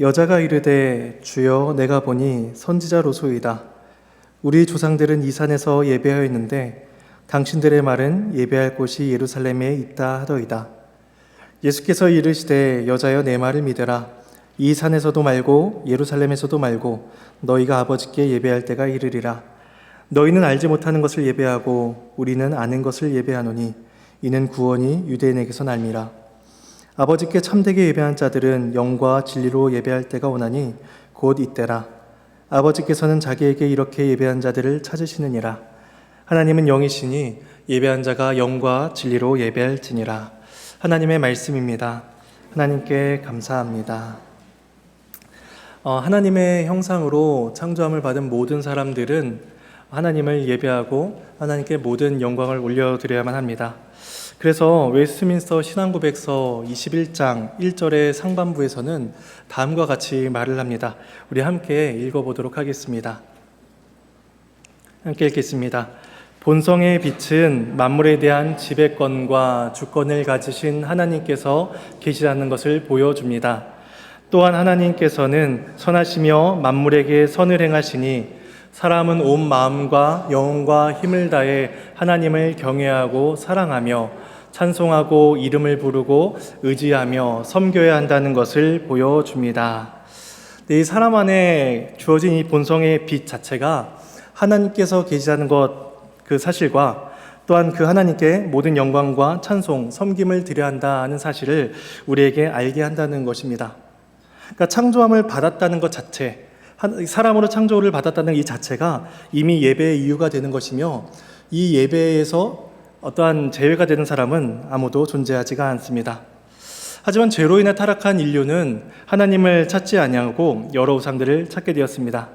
여자가 이르되 주여 내가 보니 선지자로소이다. 우리 조상들은 이 산에서 예배하였는데 당신들의 말은 예배할 곳이 예루살렘에 있다 하더이다. 예수께서 이르시되 여자여 내 말을 믿으라. 이 산에서도 말고 예루살렘에서도 말고 너희가 아버지께 예배할 때가 이르리라. 너희는 알지 못하는 것을 예배하고 우리는 아는 것을 예배하노니 이는 구원이 유대인에게서 날미라. 아버지께 참되게 예배한 자들은 영과 진리로 예배할 때가 오나니 곧 이때라. 아버지께서는 자기에게 이렇게 예배한 자들을 찾으시느니라. 하나님은 영이시니 예배한 자가 영과 진리로 예배할지니라. 하나님의 말씀입니다. 하나님께 감사합니다. 하나님의 형상으로 창조함을 받은 모든 사람들은 하나님을 예배하고 하나님께 모든 영광을 올려드려야만 합니다. 그래서 웨스트민스터 신앙고백서 21장 1절의 상반부에서는 다음과 같이 말을 합니다. 우리 함께 읽어보도록 하겠습니다. 함께 읽겠습니다. 본성의 빛은 만물에 대한 지배권과 주권을 가지신 하나님께서 계시다는 것을 보여줍니다. 또한 하나님께서는 선하시며 만물에게 선을 행하시니 사람은 온 마음과 영혼과 힘을 다해 하나님을 경외하고 사랑하며 찬송하고 이름을 부르고 의지하며 섬겨야 한다는 것을 보여줍니다. 이 사람 안에 주어진 이 본성의 빛 자체가 하나님께서 계시다는 것, 그 사실과 또한 그 하나님께 모든 영광과 찬송, 섬김을 드려야 한다는 사실을 우리에게 알게 한다는 것입니다. 그러니까 창조함을 받았다는 것 자체, 사람으로 창조를 받았다는 이 자체가 이미 예배의 이유가 되는 것이며 이 예배에서 어떠한 제외가 되는 사람은 아무도 존재하지가 않습니다. 하지만 죄로 인해 타락한 인류는 하나님을 찾지 아니하고 여러 우상들을 찾게 되었습니다.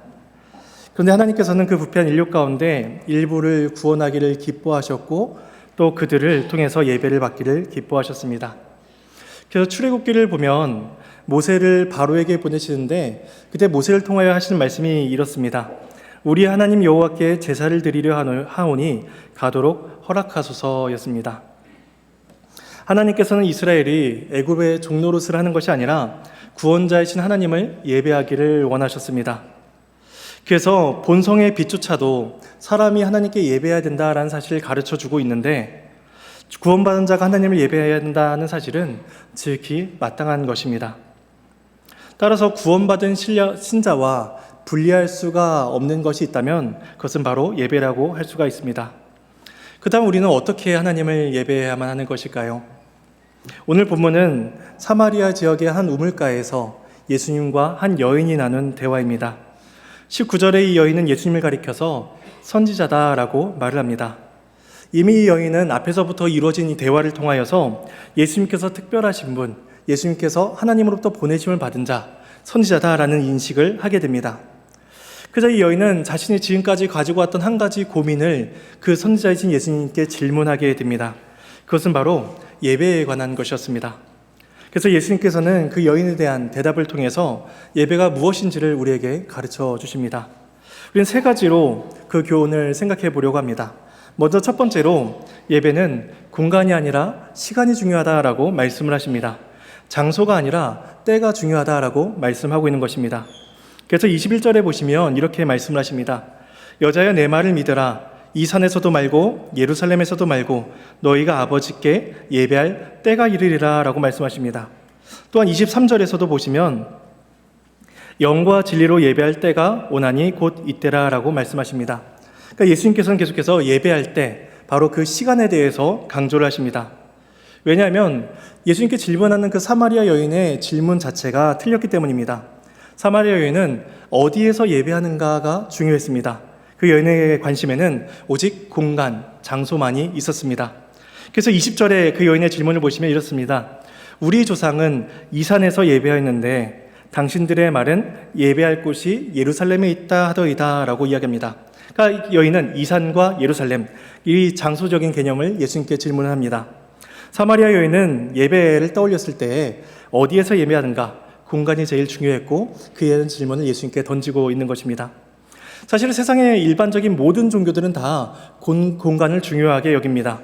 그런데 하나님께서는 그 부패한 인류 가운데 일부를 구원하기를 기뻐하셨고 또 그들을 통해서 예배를 받기를 기뻐하셨습니다. 그래서 출애굽기를 보면 모세를 바로에게 보내시는데 그때 모세를 통하여 하시는 말씀이 이렇습니다. 우리 하나님 여호와께 제사를 드리려 하오니 가도록 허락하소서였습니다. 하나님께서는 이스라엘이 애굽의 종노릇을 하는 것이 아니라 구원자이신 하나님을 예배하기를 원하셨습니다. 그래서 본성의 빛조차도 사람이 하나님께 예배해야 된다라는 사실을 가르쳐주고 있는데 구원받은 자가 하나님을 예배해야 한다는 사실은 지극히 마땅한 것입니다. 따라서 구원받은 신자와 분리할 수가 없는 것이 있다면 그것은 바로 예배라고 할 수가 있습니다. 그 다음 우리는 어떻게 하나님을 예배해야만 하는 것일까요? 오늘 본문은 사마리아 지역의 한 우물가에서 예수님과 한 여인이 나눈 대화입니다. 19절에 이 여인은 예수님을 가리켜서 선지자다라고 말을 합니다. 이미 이 여인은 앞에서부터 이루어진 이 대화를 통하여서 예수님께서 특별하신 분, 예수님께서 하나님으로부터 보내심을 받은 자, 선지자다라는 인식을 하게 됩니다. 그래서 이 여인은 자신이 지금까지 가지고 왔던 한 가지 고민을 그 선지자이신 예수님께 질문하게 됩니다. 그것은 바로 예배에 관한 것이었습니다. 그래서 예수님께서는 그 여인에 대한 대답을 통해서 예배가 무엇인지를 우리에게 가르쳐 주십니다. 우리는 세 가지로 그 교훈을 생각해 보려고 합니다. 먼저 첫 번째로 예배는 공간이 아니라 시간이 중요하다라고 말씀을 하십니다. 장소가 아니라 때가 중요하다라고 말씀하고 있는 것입니다. 그래서 21절에 보시면 이렇게 말씀을 하십니다. 여자여 내 말을 믿으라. 이 산에서도 말고 예루살렘에서도 말고 너희가 아버지께 예배할 때가 이르리라 라고 말씀하십니다. 또한 23절에서도 보시면 영과 진리로 예배할 때가 오나니 곧 이때라 라고 말씀하십니다. 그러니까 예수님께서는 계속해서 예배할 때 바로 그 시간에 대해서 강조를 하십니다. 왜냐하면 예수님께 질문하는 그 사마리아 여인의 질문 자체가 틀렸기 때문입니다. 사마리아 여인은 어디에서 예배하는가가 중요했습니다. 그 여인의 관심에는 오직 공간, 장소만이 있었습니다. 그래서 20절에 그 여인의 질문을 보시면 이렇습니다. 우리 조상은 이 산에서 예배하였는데 당신들의 말은 예배할 곳이 예루살렘에 있다 하더이다 라고 이야기합니다. 그러니까 여인은 이 산과 예루살렘, 이 장소적인 개념을 예수님께 질문을 합니다. 사마리아 여인은 예배를 떠올렸을 때 어디에서 예배하는가? 공간이 제일 중요했고 그에 질문을 예수님께 던지고 있는 것입니다. 사실 세상의 일반적인 모든 종교들은 다 공간을 중요하게 여깁니다.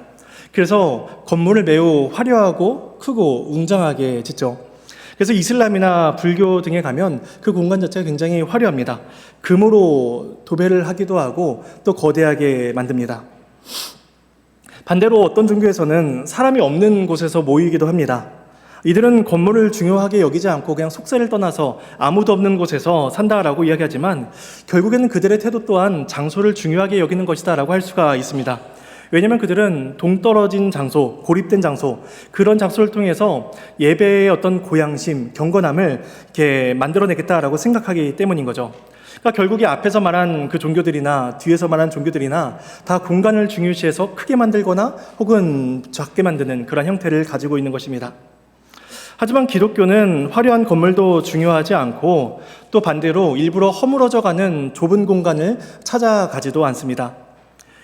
그래서 건물을 매우 화려하고 크고 웅장하게 짓죠. 그래서 이슬람이나 불교 등에 가면 그 공간 자체가 굉장히 화려합니다. 금으로 도배를 하기도 하고 또 거대하게 만듭니다. 반대로 어떤 종교에서는 사람이 없는 곳에서 모이기도 합니다. 이들은 건물을 중요하게 여기지 않고 그냥 속세를 떠나서 아무도 없는 곳에서 산다라고 이야기하지만 결국에는 그들의 태도 또한 장소를 중요하게 여기는 것이다라고 할 수가 있습니다. 왜냐하면 그들은 동떨어진 장소, 고립된 장소, 그런 장소를 통해서 예배의 어떤 고양심, 경건함을 이렇게 만들어내겠다라고 생각하기 때문인 거죠. 그러니까 결국에 앞에서 말한 그 종교들이나 뒤에서 말한 종교들이나 다 공간을 중요시해서 크게 만들거나 혹은 작게 만드는 그런 형태를 가지고 있는 것입니다. 하지만 기독교는 화려한 건물도 중요하지 않고 또 반대로 일부러 허물어져가는 좁은 공간을 찾아가지도 않습니다.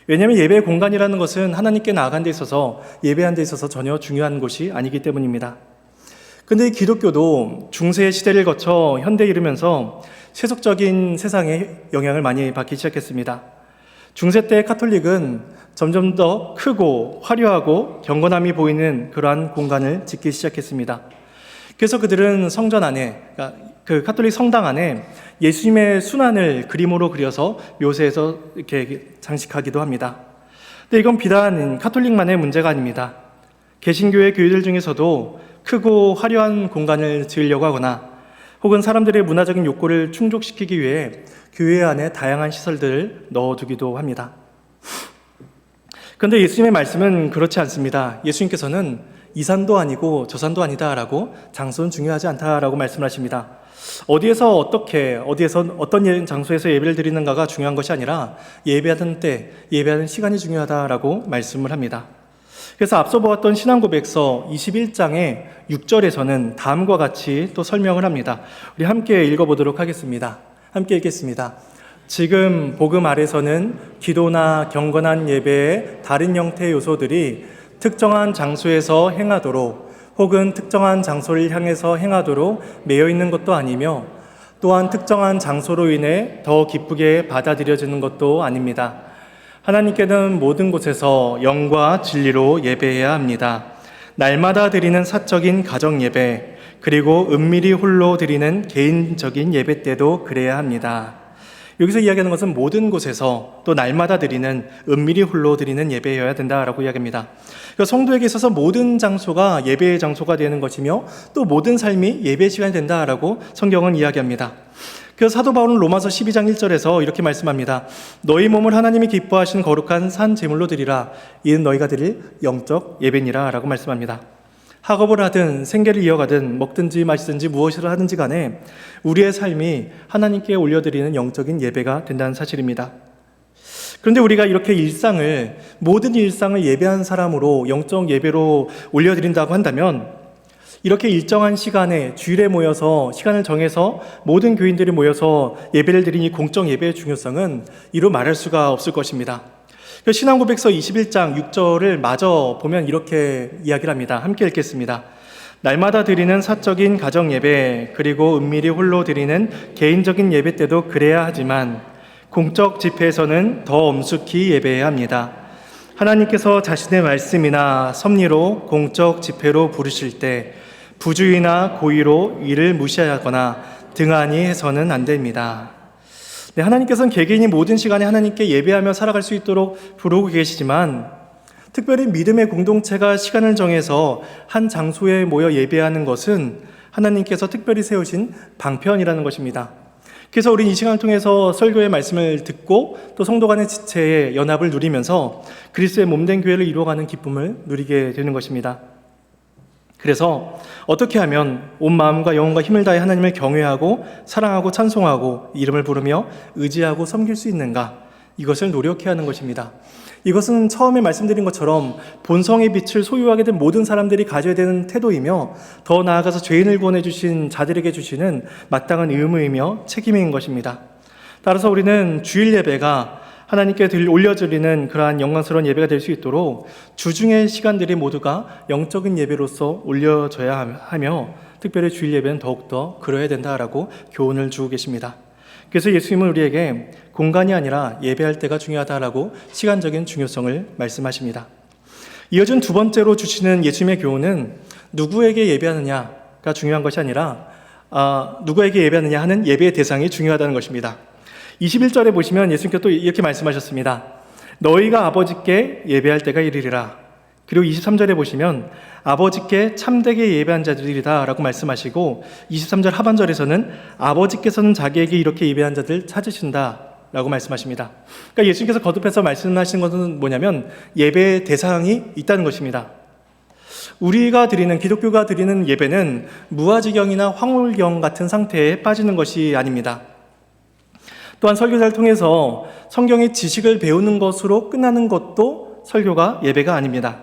왜냐하면 예배의 공간이라는 것은 하나님께 나아간 데 있어서 예배한 데 있어서 전혀 중요한 곳이 아니기 때문입니다. 그런데 기독교도 중세 시대를 거쳐 현대에 이르면서 세속적인 세상에 영향을 많이 받기 시작했습니다. 중세 때 카톨릭은 점점 더 크고 화려하고 경건함이 보이는 그러한 공간을 짓기 시작했습니다. 그래서 그들은 성전 안에, 그 카톨릭 성당 안에 예수님의 순환을 그림으로 그려서 묘세해서 이렇게 장식하기도 합니다. 근데 이건 비단 카톨릭만의 문제가 아닙니다. 개신교의 교회들 중에서도 크고 화려한 공간을 지으려고 하거나 혹은 사람들의 문화적인 욕구를 충족시키기 위해 교회 안에 다양한 시설들을 넣어두기도 합니다. 그런데 예수님의 말씀은 그렇지 않습니다. 예수님께서는 이 산도 아니고 저 산도 아니다라고 장소는 중요하지 않다라고 말씀하십니다. 어디에서 어떤 장소에서 예배를 드리는가가 중요한 것이 아니라 예배하는 때, 예배하는 시간이 중요하다라고 말씀을 합니다. 그래서 앞서 보았던 신앙고백서 21장의 6절에서는 다음과 같이 또 설명을 합니다. 우리 함께 읽어보도록 하겠습니다. 함께 읽겠습니다. 지금 복음 아래서는 기도나 경건한 예배의 다른 형태의 요소들이 특정한 장소에서 행하도록 혹은 특정한 장소를 향해서 행하도록 매여 있는 것도 아니며 또한 특정한 장소로 인해 더 기쁘게 받아들여지는 것도 아닙니다. 하나님께는 모든 곳에서 영과 진리로 예배해야 합니다. 날마다 드리는 사적인 가정 예배, 그리고 은밀히 홀로 드리는 개인적인 예배 때도 그래야 합니다. 여기서 이야기하는 것은 모든 곳에서 또 날마다 드리는 은밀히 홀로 드리는 예배여야 된다라고 이야기합니다. 성도에게 있어서 모든 장소가 예배의 장소가 되는 것이며 또 모든 삶이 예배의 시간이 된다라고 성경은 이야기합니다. 그래서 사도 바울은 로마서 12장 1절에서 이렇게 말씀합니다. 너희 몸을 하나님이 기뻐하시는 거룩한 산 제물로 드리라. 이는 너희가 드릴 영적 예배니라 라고 말씀합니다. 학업을 하든 생계를 이어가든 먹든지 마시든지 무엇을 하든지 간에 우리의 삶이 하나님께 올려드리는 영적인 예배가 된다는 사실입니다. 그런데 우리가 이렇게 모든 일상을 예배한 사람으로 영적 예배로 올려드린다고 한다면 이렇게 일정한 시간에 주일에 모여서 시간을 정해서 모든 교인들이 모여서 예배를 드린 이 공적 예배의 중요성은 이루 말할 수가 없을 것입니다. 신앙고백서 21장 6절을 마저 보면 이렇게 이야기를 합니다. 함께 읽겠습니다. 날마다 드리는 사적인 가정 예배 그리고 은밀히 홀로 드리는 개인적인 예배 때도 그래야 하지만 공적 집회에서는 더 엄숙히 예배해야 합니다. 하나님께서 자신의 말씀이나 섭리로 공적 집회로 부르실 때 부주의나 고의로 이를 무시하거나 등한히 해서는 안 됩니다. 네, 하나님께서는 개개인이 모든 시간에 하나님께 예배하며 살아갈 수 있도록 부르고 계시지만 특별히 믿음의 공동체가 시간을 정해서 한 장소에 모여 예배하는 것은 하나님께서 특별히 세우신 방편이라는 것입니다. 그래서 우리는 이 시간을 통해서 설교의 말씀을 듣고 또 성도 간의 지체의 연합을 누리면서 그리스도의 몸된 교회를 이루어가는 기쁨을 누리게 되는 것입니다. 그래서 어떻게 하면 온 마음과 영혼과 힘을 다해 하나님을 경외하고 사랑하고 찬송하고 이름을 부르며 의지하고 섬길 수 있는가? 이것을 노력해야 하는 것입니다. 이것은 처음에 말씀드린 것처럼 본성의 빛을 소유하게 된 모든 사람들이 가져야 되는 태도이며 더 나아가서 죄인을 구원해 주신 자들에게 주시는 마땅한 의무이며 책임인 것입니다. 따라서 우리는 주일 예배가 하나님께 올려드리는 그러한 영광스러운 예배가 될 수 있도록 주중의 시간들이 모두가 영적인 예배로서 올려져야 하며 특별히 주일 예배는 더욱더 그러해야 된다라고 교훈을 주고 계십니다. 그래서 예수님은 우리에게 공간이 아니라 예배할 때가 중요하다라고 시간적인 중요성을 말씀하십니다. 이어진 두 번째로 주시는 예수님의 교훈은 누구에게 예배하느냐, 예배하느냐가 중요한 것이 아니라 누구에게 예배하느냐 하는 예배의 대상이 중요하다는 것입니다. 21절에 보시면 예수님께서 또 이렇게 말씀하셨습니다. 너희가 아버지께 예배할 때가 이르리라. 그리고 23절에 보시면 아버지께 참되게 예배한 자들이다 라고 말씀하시고 23절 하반절에서는 아버지께서는 자기에게 이렇게 예배한 자들 찾으신다 라고 말씀하십니다. 그러니까 예수님께서 거듭해서 말씀하시는 것은 뭐냐면 예배의 대상이 있다는 것입니다. 우리가 드리는, 기독교가 드리는 예배는 무아지경이나 황홀경 같은 상태에 빠지는 것이 아닙니다. 또한 설교자를 통해서 성경의 지식을 배우는 것으로 끝나는 것도 설교가 예배가 아닙니다.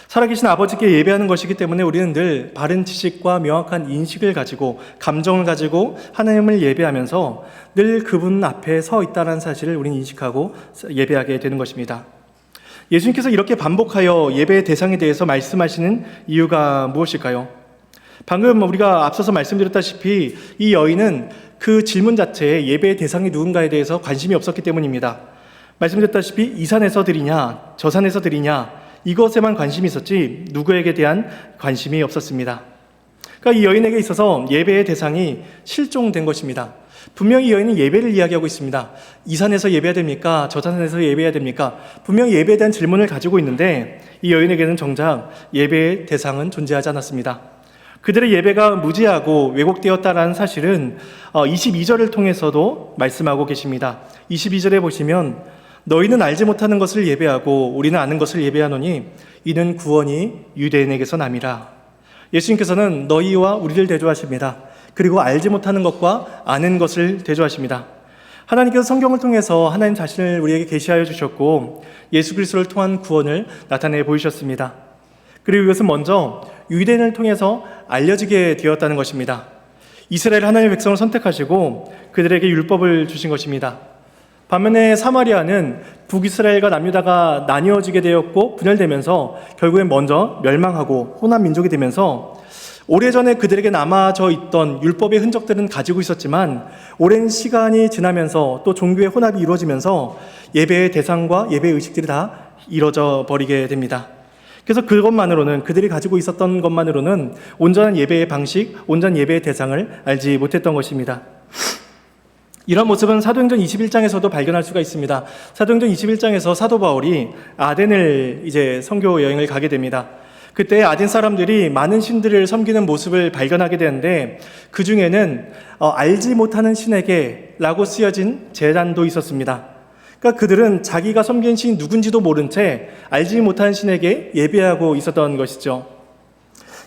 살아계신 아버지께 예배하는 것이기 때문에 우리는 늘 바른 지식과 명확한 인식을 가지고 감정을 가지고 하나님을 예배하면서 늘 그분 앞에 서 있다는 사실을 우리는 인식하고 예배하게 되는 것입니다. 예수님께서 이렇게 반복하여 예배의 대상에 대해서 말씀하시는 이유가 무엇일까요? 방금 우리가 앞서서 말씀드렸다시피 이 여인은 그 질문 자체에 예배의 대상이 누군가에 대해서 관심이 없었기 때문입니다. 말씀드렸다시피 이 산에서 드리냐 저 산에서 드리냐 이것에만 관심이 있었지 누구에게 대한 관심이 없었습니다. 그러니까 이 여인에게 있어서 예배의 대상이 실종된 것입니다. 분명히 이 여인은 예배를 이야기하고 있습니다. 이 산에서 예배해야 됩니까? 저 산에서 예배해야 됩니까? 분명히 예배에 대한 질문을 가지고 있는데 이 여인에게는 정작 예배의 대상은 존재하지 않았습니다. 그들의 예배가 무지하고 왜곡되었다라는 사실은 22절을 통해서도 말씀하고 계십니다. 22절에 보시면 너희는 알지 못하는 것을 예배하고 우리는 아는 것을 예배하노니 이는 구원이 유대인에게서 남이라. 예수님께서는 너희와 우리를 대조하십니다. 그리고 알지 못하는 것과 아는 것을 대조하십니다. 하나님께서 성경을 통해서 하나님 자신을 우리에게 계시하여 주셨고 예수 그리스도를 통한 구원을 나타내 보이셨습니다. 그리고 이것은 먼저 유대인을 통해서 알려지게 되었다는 것입니다. 이스라엘 하나님의 백성을 선택하시고 그들에게 율법을 주신 것입니다. 반면에 사마리아는 북이스라엘과 남유다가 나뉘어지게 되었고 분열되면서 결국엔 먼저 멸망하고 혼합 민족이 되면서 오래전에 그들에게 남아져 있던 율법의 흔적들은 가지고 있었지만 오랜 시간이 지나면서 또 종교의 혼합이 이루어지면서 예배의 대상과 예배의 의식들이 다 이루어져 버리게 됩니다. 그래서 그것만으로는, 그들이 가지고 있었던 것만으로는 온전한 예배의 방식, 온전한 예배의 대상을 알지 못했던 것입니다. 이런 모습은 사도행전 21장에서도 발견할 수가 있습니다. 사도행전 21장에서 사도 바울이 아덴을 이제 선교 여행을 가게 됩니다. 그때 아덴 사람들이 많은 신들을 섬기는 모습을 발견하게 되는데 그 중에는 알지 못하는 신에게 라고 쓰여진 제단도 있었습니다. 그러니까 그들은 자기가 섬기는 신이 누군지도 모른 채 알지 못하는 신에게 예배하고 있었던 것이죠.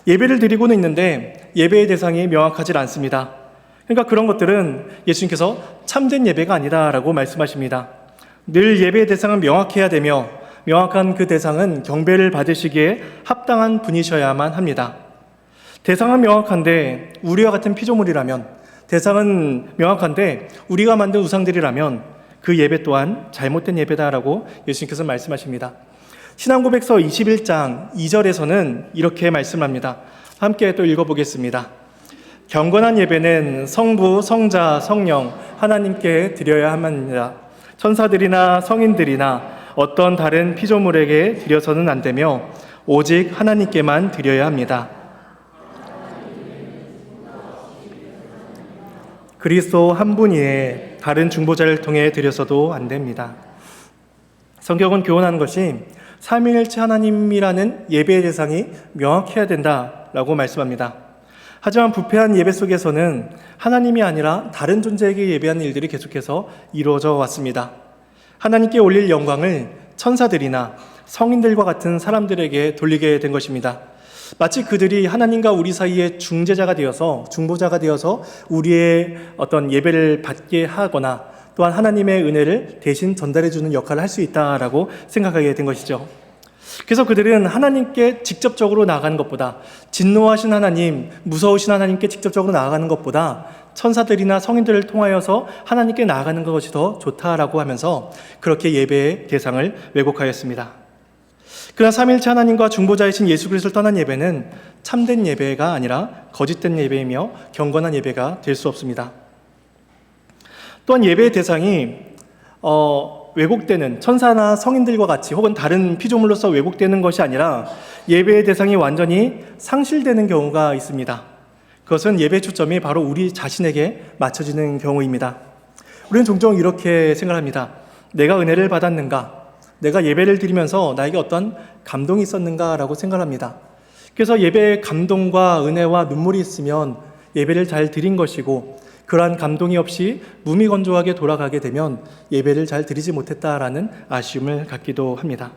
예배를 드리고는 있는데 예배의 대상이 명확하지 않습니다. 그러니까 그런 것들은 예수님께서 참된 예배가 아니다라고 말씀하십니다. 늘 예배의 대상은 명확해야 되며 명확한 그 대상은 경배를 받으시기에 합당한 분이셔야만 합니다. 대상은 명확한데 우리와 같은 피조물이라면, 대상은 명확한데 우리가 만든 우상들이라면 그 예배 또한 잘못된 예배다라고 예수님께서 말씀하십니다. 신앙고백서 21장 2절에서는 이렇게 말씀합니다. 함께 또 읽어보겠습니다. 경건한 예배는 성부, 성자, 성령 하나님께 드려야 합니다. 천사들이나 성인들이나 어떤 다른 피조물에게 드려서는 안 되며 오직 하나님께만 드려야 합니다. 그리스도 한 분이에 다른 중보자를 통해 드려서도 안 됩니다. 성경은 교훈하는 것이 삼위일체 하나님이라는 예배의 대상이 명확해야 된다라고 말씀합니다. 하지만 부패한 예배 속에서는 하나님이 아니라 다른 존재에게 예배하는 일들이 계속해서 이루어져 왔습니다. 하나님께 올릴 영광을 천사들이나 성인들과 같은 사람들에게 돌리게 된 것입니다. 마치 그들이 하나님과 우리 사이에 중재자가 되어서, 중보자가 되어서 우리의 어떤 예배를 받게 하거나 또한 하나님의 은혜를 대신 전달해주는 역할을 할 수 있다라고 생각하게 된 것이죠. 그래서 그들은 하나님께 직접적으로 나아가는 것보다, 진노하신 하나님, 무서우신 하나님께 직접적으로 나아가는 것보다 천사들이나 성인들을 통하여서 하나님께 나아가는 것이 더 좋다라고 하면서 그렇게 예배의 대상을 왜곡하였습니다. 그러나 삼위일체 하나님과 중보자이신 예수 그리스도를 떠난 예배는 참된 예배가 아니라 거짓된 예배이며 경건한 예배가 될 수 없습니다. 또한 예배의 대상이 왜곡되는 천사나 성인들과 같이 혹은 다른 피조물로서 왜곡되는 것이 아니라 예배의 대상이 완전히 상실되는 경우가 있습니다. 그것은 예배 초점이 바로 우리 자신에게 맞춰지는 경우입니다. 우리는 종종 이렇게 생각합니다. 내가 은혜를 받았는가? 내가 예배를 드리면서 나에게 어떤 감동이 있었는가라고 생각합니다. 그래서 예배에 감동과 은혜와 눈물이 있으면 예배를 잘 드린 것이고, 그러한 감동이 없이 무미건조하게 돌아가게 되면 예배를 잘 드리지 못했다라는 아쉬움을 갖기도 합니다.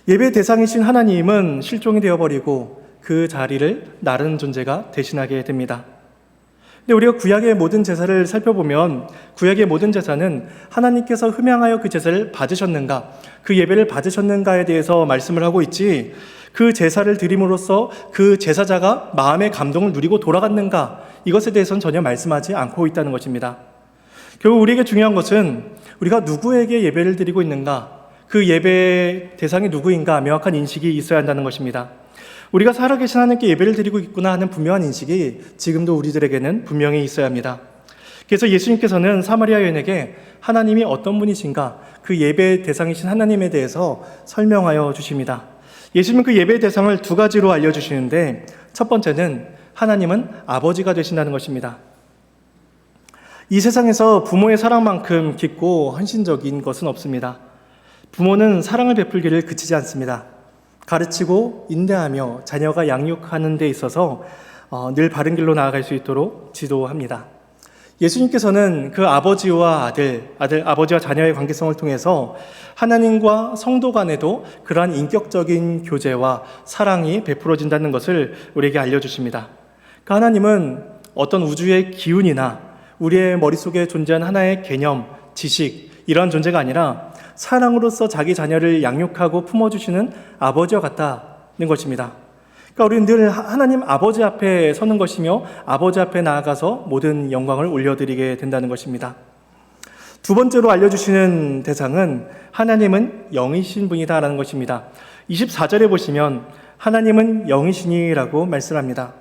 예배 대상이신 하나님은 실종이 되어버리고 그 자리를 나른 존재가 대신하게 됩니다. 근데 우리가 구약의 모든 제사를 살펴보면 구약의 모든 제사는 하나님께서 흠양하여 그 제사를 받으셨는가, 그 예배를 받으셨는가에 대해서 말씀을 하고 있지, 그 제사를 드림으로써 그 제사자가 마음의 감동을 누리고 돌아갔는가, 이것에 대해서는 전혀 말씀하지 않고 있다는 것입니다. 결국 우리에게 중요한 것은 우리가 누구에게 예배를 드리고 있는가, 그 예배의 대상이 누구인가 명확한 인식이 있어야 한다는 것입니다. 우리가 살아계신 하나님께 예배를 드리고 있구나 하는 분명한 인식이 지금도 우리들에게는 분명히 있어야 합니다. 그래서 예수님께서는 사마리아 여인에게 하나님이 어떤 분이신가, 그 예배의 대상이신 하나님에 대해서 설명하여 주십니다. 예수님은 그 예배의 대상을 두 가지로 알려주시는데, 첫 번째는 하나님은 아버지가 되신다는 것입니다. 이 세상에서 부모의 사랑만큼 깊고 헌신적인 것은 없습니다. 부모는 사랑을 베풀기를 그치지 않습니다. 가르치고 인내하며 자녀가 양육하는 데 있어서 늘 바른 길로 나아갈 수 있도록 지도합니다. 예수님께서는 그 아버지와 아버지와 자녀의 관계성을 통해서 하나님과 성도 간에도 그러한 인격적인 교제와 사랑이 베풀어진다는 것을 우리에게 알려주십니다. 그 하나님은 어떤 우주의 기운이나 우리의 머릿속에 존재한 하나의 개념, 지식, 이러한 존재가 아니라 사랑으로서 자기 자녀를 양육하고 품어주시는 아버지와 같다는 것입니다. 그러니까 우리는 늘 하나님 아버지 앞에 서는 것이며 아버지 앞에 나아가서 모든 영광을 올려드리게 된다는 것입니다. 두 번째로 알려주시는 대상은 하나님은 영이신 분이다라는 것입니다. 24절에 보시면 하나님은 영이시니라고 말씀합니다.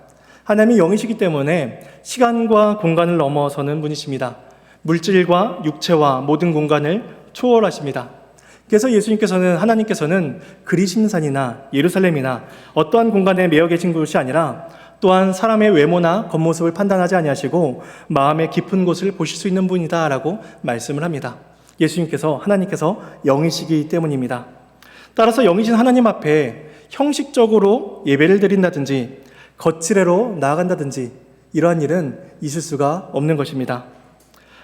하나님이 영이시기 때문에 시간과 공간을 넘어서는 분이십니다. 물질과 육체와 모든 공간을 초월하십니다. 그래서 하나님께서는 그리심산이나 예루살렘이나 어떠한 공간에 매여 계신 곳이 아니라 또한 사람의 외모나 겉모습을 판단하지 아니하시고 마음의 깊은 곳을 보실 수 있는 분이다라고 말씀을 합니다. 하나님께서 영이시기 때문입니다. 따라서 영이신 하나님 앞에 형식적으로 예배를 드린다든지 거칠애로 나아간다든지 이러한 일은 있을 수가 없는 것입니다.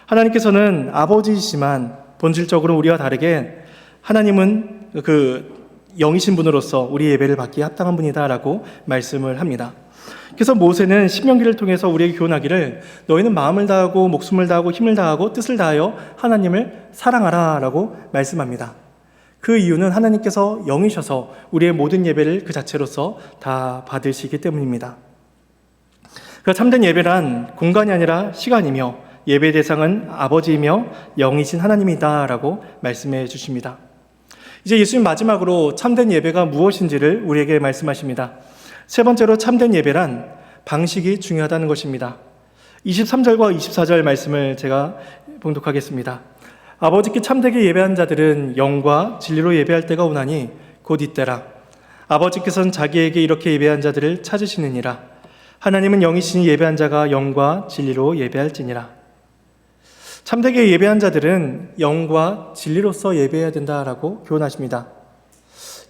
하나님께서는 아버지이시지만 본질적으로 우리와 다르게 하나님은 그 영이신 분으로서 우리 예배를 받기에 합당한 분이다라고 말씀을 합니다. 그래서 모세는 신명기를 통해서 우리에게 교훈하기를 너희는 마음을 다하고 목숨을 다하고 힘을 다하고 뜻을 다하여 하나님을 사랑하라 라고 말씀합니다. 그 이유는 하나님께서 영이셔서 우리의 모든 예배를 그 자체로서 다 받으시기 때문입니다. 그 참된 예배란 공간이 아니라 시간이며 예배 대상은 아버지이며 영이신 하나님이다라고 말씀해 주십니다. 이제 예수님 마지막으로 참된 예배가 무엇인지를 우리에게 말씀하십니다. 세 번째로 참된 예배란 방식이 중요하다는 것입니다. 23절과 24절 말씀을 제가 봉독하겠습니다. 아버지께 참되게 예배한 자들은 영과 진리로 예배할 때가 오나니 곧 이때라. 아버지께서는 자기에게 이렇게 예배한 자들을 찾으시느니라. 하나님은 영이시니 예배한 자가 영과 진리로 예배할지니라. 참되게 예배한 자들은 영과 진리로서 예배해야 된다라고 교훈하십니다.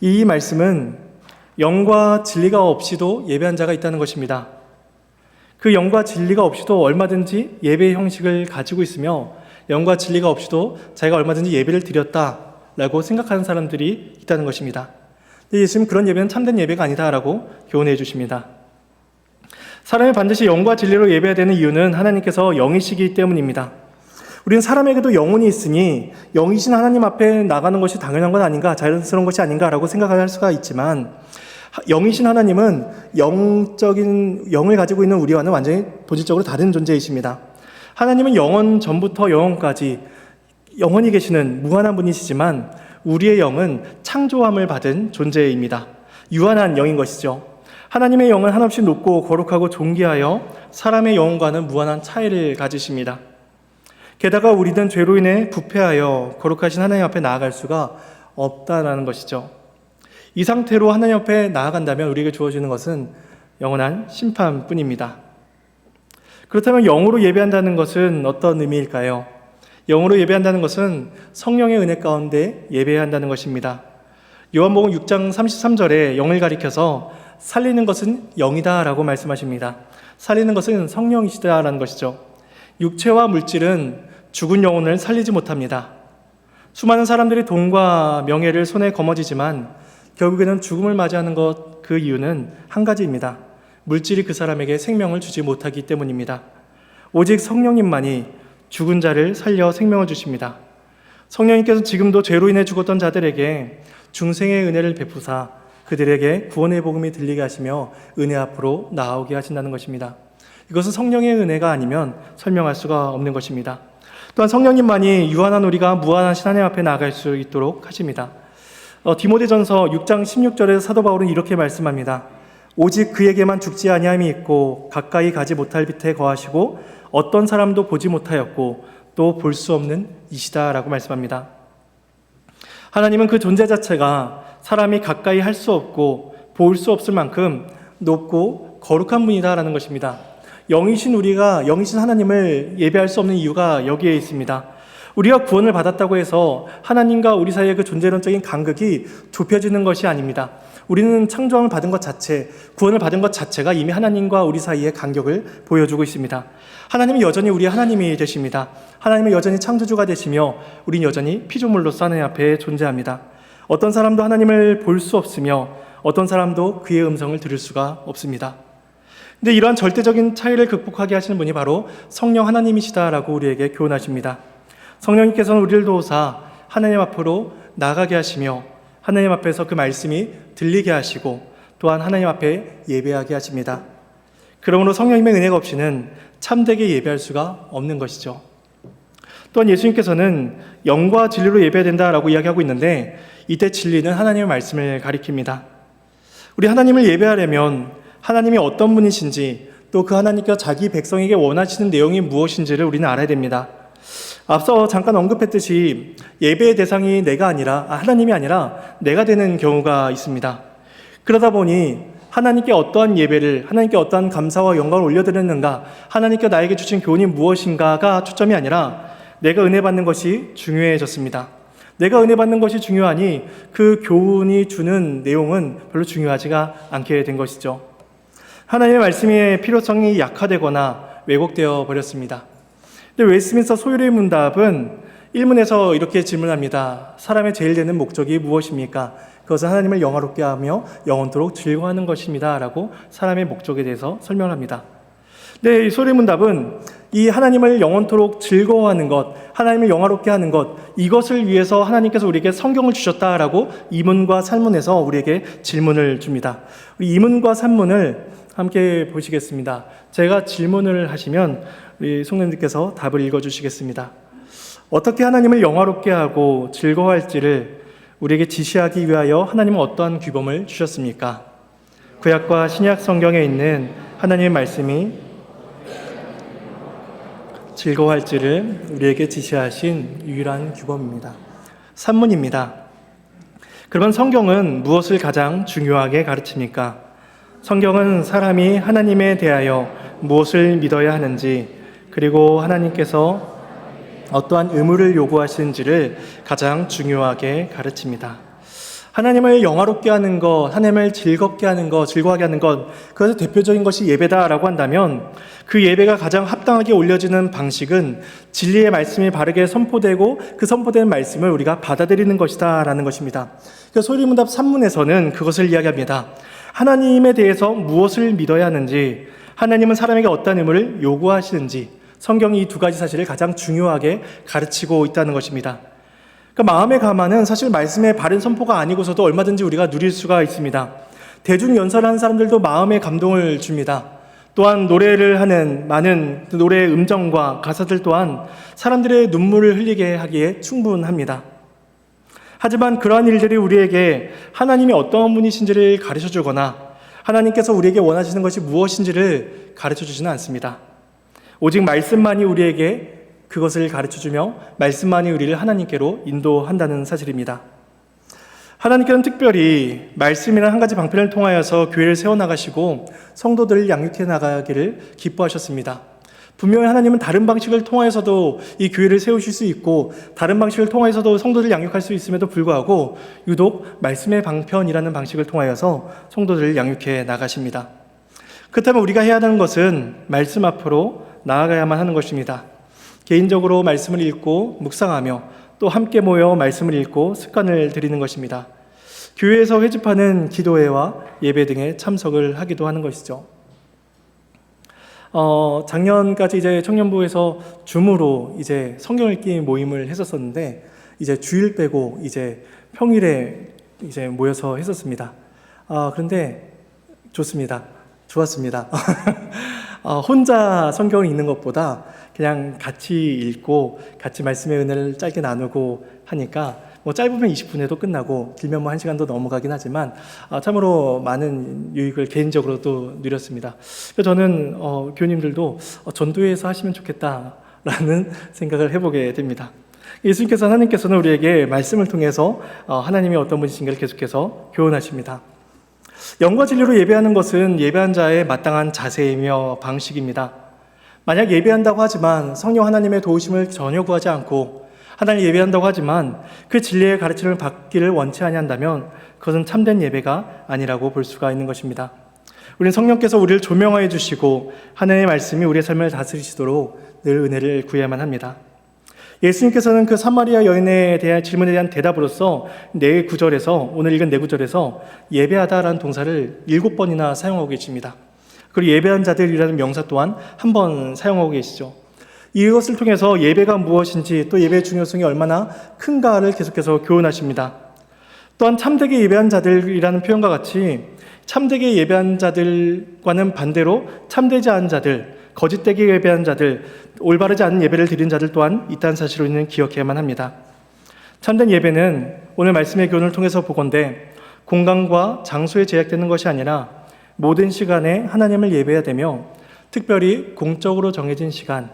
이 말씀은 영과 진리가 없이도 예배한 자가 있다는 것입니다. 그 영과 진리가 없이도 얼마든지 예배의 형식을 가지고 있으며 영과 진리가 없이도 자기가 얼마든지 예배를 드렸다라고 생각하는 사람들이 있다는 것입니다. 예수님은 그런 예배는 참된 예배가 아니다라고 교훈해 주십니다. 사람이 반드시 영과 진리로 예배해야 되는 이유는 하나님께서 영이시기 때문입니다. 우리는 사람에게도 영혼이 있으니 영이신 하나님 앞에 나가는 것이 당연한 것 아닌가, 자연스러운 것이 아닌가라고 생각할 수가 있지만 영이신 하나님은 영적인 영을 가지고 있는 우리와는 완전히 본질적으로 다른 존재이십니다. 하나님은 영원 전부터 영원까지 영원히 계시는 무한한 분이시지만 우리의 영은 창조함을 받은 존재입니다. 유한한 영인 것이죠. 하나님의 영은 한없이 높고 거룩하고 존귀하여 사람의 영혼과는 무한한 차이를 가지십니다. 게다가 우리는 죄로 인해 부패하여 거룩하신 하나님 앞에 나아갈 수가 없다라는 것이죠. 이 상태로 하나님 앞에 나아간다면 우리에게 주어지는 것은 영원한 심판뿐입니다. 그렇다면 영으로 예배한다는 것은 어떤 의미일까요? 영으로 예배한다는 것은 성령의 은혜 가운데 예배해야 한다는 것입니다. 요한복음 6장 33절에 영을 가리켜서 살리는 것은 영이다 라고 말씀하십니다. 살리는 것은 성령이시다라는 것이죠. 육체와 물질은 죽은 영혼을 살리지 못합니다. 수많은 사람들이 돈과 명예를 손에 거머쥐지만 결국에는 죽음을 맞이하는 것, 그 이유는 한 가지입니다. 물질이 그 사람에게 생명을 주지 못하기 때문입니다. 오직 성령님만이 죽은 자를 살려 생명을 주십니다. 성령님께서 지금도 죄로 인해 죽었던 자들에게 중생의 은혜를 베푸사 그들에게 구원의 복음이 들리게 하시며 은혜 앞으로 나아오게 하신다는 것입니다. 이것은 성령의 은혜가 아니면 설명할 수가 없는 것입니다. 또한 성령님만이 유한한 우리가 무한하신 하나님 앞에 나아갈 수 있도록 하십니다. 디모데전서 6장 16절에 사도 바울은 이렇게 말씀합니다. 오직 그에게만 죽지 아니함이 있고 가까이 가지 못할 빛에 거하시고 어떤 사람도 보지 못하였고 또 볼 수 없는 이시다라고 말씀합니다. 하나님은 그 존재 자체가 사람이 가까이 할 수 없고 볼 수 없을 만큼 높고 거룩한 분이다라는 것입니다. 영이신 우리가 영이신 하나님을 예배할 수 없는 이유가 여기에 있습니다. 우리가 구원을 받았다고 해서 하나님과 우리 사이의 그 존재론적인 간극이 좁혀지는 것이 아닙니다. 우리는 창조함을 받은 것 자체, 구원을 받은 것 자체가 이미 하나님과 우리 사이의 간격을 보여주고 있습니다. 하나님은 여전히 우리의 하나님이 되십니다. 하나님은 여전히 창조주가 되시며 우리는 여전히 피조물로서 하나님 앞에 존재합니다. 어떤 사람도 하나님을 볼 수 없으며 어떤 사람도 그의 음성을 들을 수가 없습니다. 근데 이러한 절대적인 차이를 극복하게 하시는 분이 바로 성령 하나님이시다라고 우리에게 교훈하십니다. 성령님께서는 우리를 도우사 하나님 앞으로 나가게 하시며 하나님 앞에서 그 말씀이 들리게 하시고 또한 하나님 앞에 예배하게 하십니다. 그러므로 성령님의 은혜가 없이는 참되게 예배할 수가 없는 것이죠. 또한 예수님께서는 영과 진리로 예배해야 된다라고 이야기하고 있는데 이때 진리는 하나님의 말씀을 가리킵니다. 우리 하나님을 예배하려면 하나님이 어떤 분이신지 또 그 하나님께서 자기 백성에게 원하시는 내용이 무엇인지를 우리는 알아야 됩니다. 앞서 잠깐 언급했듯이 예배의 대상이 내가 아니라 하나님이 아니라 내가 되는 경우가 있습니다. 그러다 보니 하나님께 어떠한 예배를, 하나님께 어떠한 감사와 영광을 올려드렸는가, 하나님께 나에게 주신 교훈이 무엇인가가 초점이 아니라 내가 은혜 받는 것이 중요해졌습니다. 내가 은혜 받는 것이 중요하니 그 교훈이 주는 내용은 별로 중요하지가 않게 된 것이죠. 하나님의 말씀의 필요성이 약화되거나 왜곡되어 버렸습니다. 근데 웨스트민스터 소유의 문답은 1문에서 이렇게 질문합니다. 사람의 제일 되는 목적이 무엇입니까? 그것은 하나님을 영화롭게 하며 영원토록 즐거워하는 것입니다. 라고 사람의 목적에 대해서 설명을 합니다. 이 소유의 문답은 이 하나님을 영원토록 즐거워하는 것, 하나님을 영화롭게 하는 것, 이것을 위해서 하나님께서 우리에게 성경을 주셨다라고 2문과 3문에서 우리에게 질문을 줍니다. 우리 2문과 3문을 함께 보시겠습니다. 제가 질문을 하시면 우리 성도님들께서 답을 읽어주시겠습니다. 어떻게 하나님을 영화롭게 하고 즐거워할지를 우리에게 지시하기 위하여 하나님은 어떠한 규범을 주셨습니까? 구약과 신약 성경에 있는 하나님의 말씀이 즐거워할지를 우리에게 지시하신 유일한 규범입니다. 3문입니다. 그러면 성경은 무엇을 가장 중요하게 가르칩니까? 성경은 사람이 하나님에 대하여 무엇을 믿어야 하는지, 그리고 하나님께서 어떠한 의무를 요구하시는지를 가장 중요하게 가르칩니다. 하나님을 영화롭게 하는 것, 하나님을 즐겁게 하는 것, 즐거워하게 하는 것, 그것의 대표적인 것이 예배다라고 한다면 그 예배가 가장 합당하게 올려지는 방식은 진리의 말씀이 바르게 선포되고 그 선포된 말씀을 우리가 받아들이는 것이다라는 것입니다. 소리문답 3문에서는 그것을 이야기합니다. 하나님에 대해서 무엇을 믿어야 하는지, 하나님은 사람에게 어떤 의무를 요구하시는지, 성경이 이 두 가지 사실을 가장 중요하게 가르치고 있다는 것입니다. 그러니까 마음의 감화는 사실 말씀의 바른 선포가 아니고서도 얼마든지 우리가 누릴 수가 있습니다. 대중 연설하는 사람들도 마음의 감동을 줍니다. 또한 노래를 하는 많은 노래의 음정과 가사들 또한 사람들의 눈물을 흘리게 하기에 충분합니다. 하지만 그러한 일들이 우리에게 하나님이 어떤 분이신지를 가르쳐주거나 하나님께서 우리에게 원하시는 것이 무엇인지를 가르쳐주지는 않습니다. 오직 말씀만이 우리에게 그것을 가르쳐주며 말씀만이 우리를 하나님께로 인도한다는 사실입니다. 하나님께서는 특별히 말씀이라는 한 가지 방편을 통하여서 교회를 세워나가시고 성도들을 양육해 나가기를 기뻐하셨습니다. 분명히 하나님은 다른 방식을 통하여서도 이 교회를 세우실 수 있고 다른 방식을 통하여서도 성도들을 양육할 수 있음에도 불구하고 유독 말씀의 방편이라는 방식을 통하여서 성도들을 양육해 나가십니다. 그렇다면 우리가 해야 하는 것은 말씀 앞으로 나아가야만 하는 것입니다. 개인적으로 말씀을 읽고 묵상하며 또 함께 모여 말씀을 읽고 습관을 들이는 것입니다. 교회에서 회집하는 기도회와 예배 등에 참석을 하기도 하는 것이죠. 작년까지 이제 청년부에서 줌으로 이제 성경 읽기 모임을 했었었는데 이제 주일 빼고 이제 평일에 이제 모여서 했었습니다. 그런데 좋았습니다. 혼자 성경을 읽는 것보다 그냥 같이 읽고 같이 말씀의 은혜를 짧게 나누고 하니까 뭐 짧으면 20분에도 끝나고 길면 뭐 1시간도 넘어가긴 하지만 참으로 많은 유익을 개인적으로도 누렸습니다. 그래서 저는 교우님들도 전도회에서 하시면 좋겠다라는 생각을 해보게 됩니다. 하나님께서는 우리에게 말씀을 통해서 하나님이 어떤 분이신가를 계속해서 교훈하십니다. 영과 진리로 예배하는 것은 예배한 자의 마땅한 자세이며 방식입니다. 만약 예배한다고 하지만 성령 하나님의 도우심을 전혀 구하지 않고 하나님을 예배한다고 하지만 그 진리의 가르침을 받기를 원치 아니한다면 그것은 참된 예배가 아니라고 볼 수가 있는 것입니다. 우리는 성령께서 우리를 조명하여 주시고 하나님의 말씀이 우리의 삶을 다스리시도록 늘 은혜를 구해야만 합니다. 예수님께서는 그 사마리아 여인에 대한 질문에 대한 대답으로서 오늘 읽은 네 구절에서 예배하다라는 동사를 7번이나 사용하고 계십니다. 그리고 예배한 자들이라는 명사 또한 한 번 사용하고 계시죠. 이것을 통해서 예배가 무엇인지 또 예배의 중요성이 얼마나 큰가를 계속해서 교훈하십니다. 또한 참되게 예배한 자들이라는 표현과 같이 참되게 예배한 자들과는 반대로 참되지 않은 자들, 거짓되게 예배한 자들, 올바르지 않은 예배를 드린 자들 또한 있다는 사실을 우리는 기억해야만 합니다. 참된 예배는 오늘 말씀의 교훈을 통해서 보건대 공간과 장소에 제약되는 것이 아니라 모든 시간에 하나님을 예배해야 되며 특별히 공적으로 정해진 시간,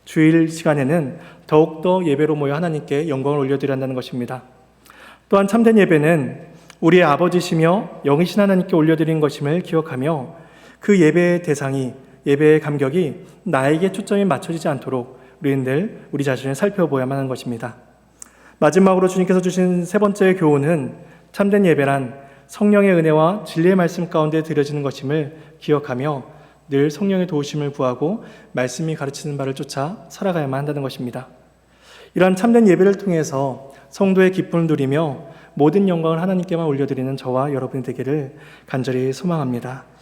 주일 시간에는 더욱더 예배로 모여 하나님께 영광을 올려드려야 한다는 것입니다. 또한 참된 예배는 우리의 아버지시며 영이신 하나님께 올려드린 것임을 기억하며 그 예배의 대상이 예배의 감격이 나에게 초점이 맞춰지지 않도록 우리는 늘 우리 자신을 살펴보야만 하는 것입니다. 마지막으로 주님께서 주신 세 번째 교훈은 참된 예배란 성령의 은혜와 진리의 말씀 가운데 드려지는 것임을 기억하며 늘 성령의 도우심을 구하고 말씀이 가르치는 바를 쫓아 살아가야만 한다는 것입니다. 이러한 참된 예배를 통해서 성도의 기쁨을 누리며 모든 영광을 하나님께만 올려드리는 저와 여러분이 되기를 간절히 소망합니다.